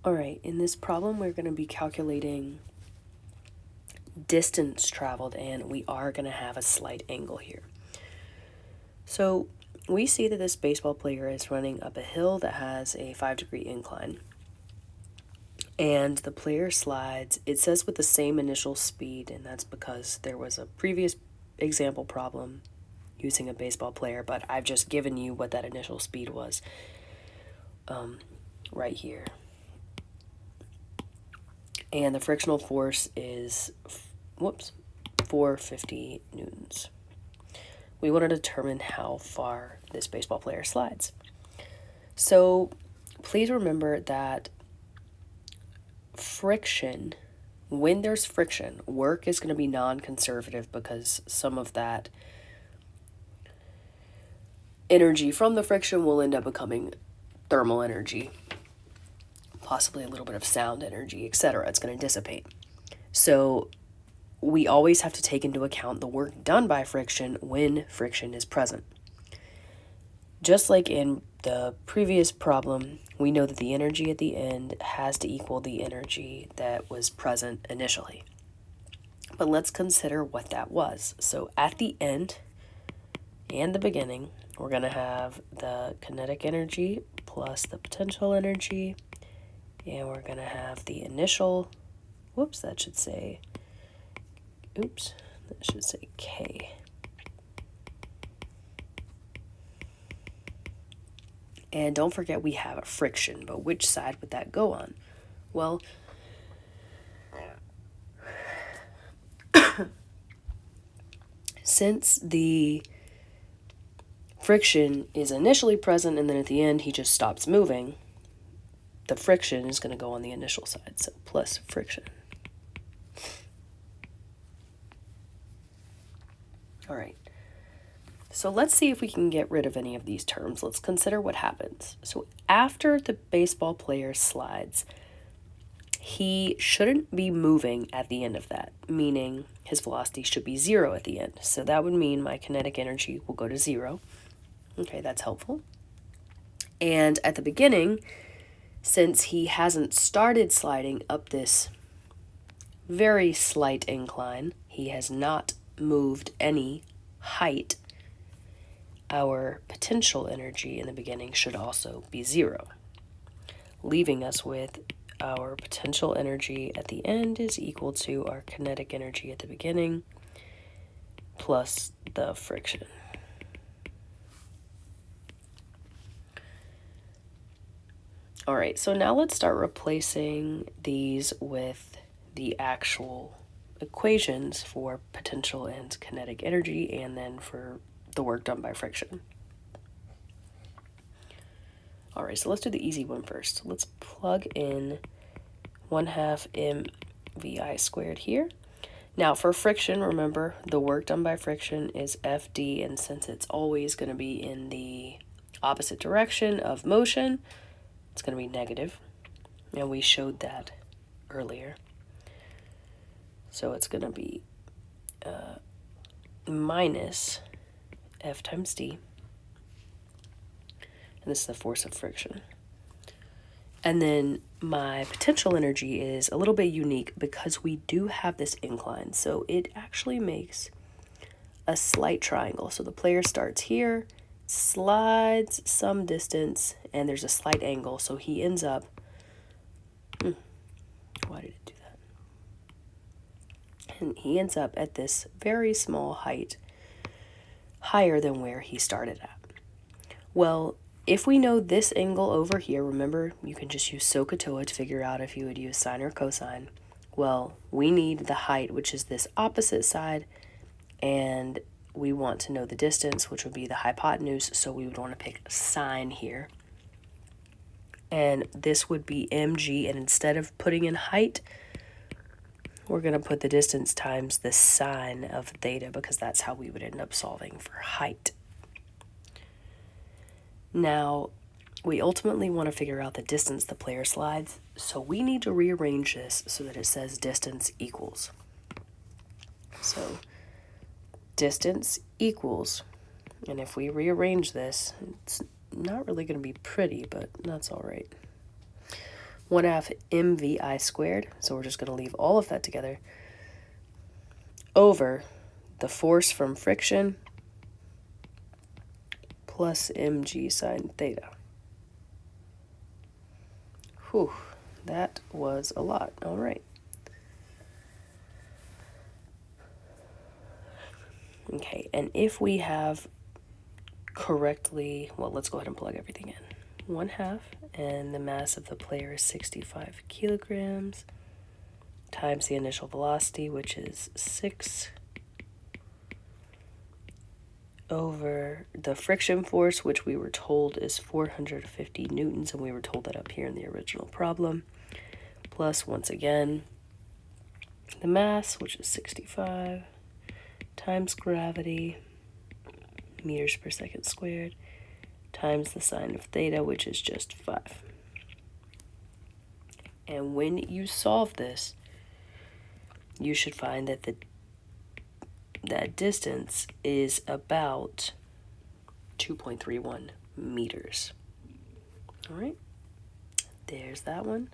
All right, in this problem, we're going to be calculating distance traveled, and we are going to have a slight angle here. So we see that this baseball player is running up a hill that has a 5-degree incline. And the player slides, it says with the same initial speed, and that's because there was a previous example problem using a baseball player, but I've just given you what that initial speed was right here. And the frictional force is, 450 newtons. We want to determine how far this baseball player slides. So please remember that friction, when there's friction, work is going to be non-conservative because some of that energy from the friction will end up becoming thermal energy, possibly a little bit of sound energy, etc. It's going to dissipate. So we always have to take into account the work done by friction when friction is present. Just like in the previous problem, we know that the energy at the end has to equal the energy that was present initially. But let's consider what that was. So at the end and the beginning, we're going to have the kinetic energy plus the potential energy, and we're going to have the initial, that should say K. And don't forget we have a friction, but which side would that go on? Well, since the friction is initially present and then at the end he just stops moving, the friction is going to go on the initial side, so plus friction. All right. So let's see if we can get rid of any of these terms. Let's consider what happens. So after the baseball player slides, he shouldn't be moving at the end of that, meaning his velocity should be 0 at the end. So that would mean my kinetic energy will go to 0. Okay, that's helpful. And at the beginning, since he hasn't started sliding up this very slight incline, he has not moved any height, our potential energy in the beginning should also be 0, leaving us with our potential energy at the end is equal to our kinetic energy at the beginning plus the friction. All right, so now let's start replacing these with the actual equations for potential and kinetic energy and then for the work done by friction. All right, so let's do the easy one first. Let's plug in 1/2 mvi squared here. Now for friction, remember the work done by friction is Fd, and since it's always going to be in the opposite direction of motion, it's going to be negative, and we showed that earlier. So it's going to be minus F times d, and this is the force of friction. And then my potential energy is a little bit unique because we do have this incline, so it actually makes a slight triangle. So the player starts here, slides some distance, and there's a slight angle, so he ends up, why did it do that? And he ends up at this very small height, higher than where he started at. Well, if we know this angle over here, remember, you can just use SOHCAHTOA to figure out if you would use sine or cosine. Well, we need the height, which is this opposite side, and we want to know the distance, which would be the hypotenuse, so we would want to pick sine here. And this would be mg, and instead of putting in height, we're going to put the distance times the sine of theta, because that's how we would end up solving for height. Now, we ultimately want to figure out the distance the player slides, so we need to rearrange this so that it says distance equals. So, distance equals, and if we rearrange this, it's not really going to be pretty, but that's all right. 1/2 mvi squared, so we're just going to leave all of that together, over the force from friction plus mg sine theta. Whew, that was a lot. All right. Okay, and if we have correctly, well, let's go ahead and plug everything in. 1/2, and the mass of the player is 65 kilograms, times the initial velocity, which is 6, over the friction force, which we were told is 450 newtons, and we were told that up here in the original problem, plus, once again, the mass, which is 65, times gravity, meters per second squared, times the sine of theta, which is just 5. And when you solve this, you should find that that distance is about 2.31 meters. All right, there's that one.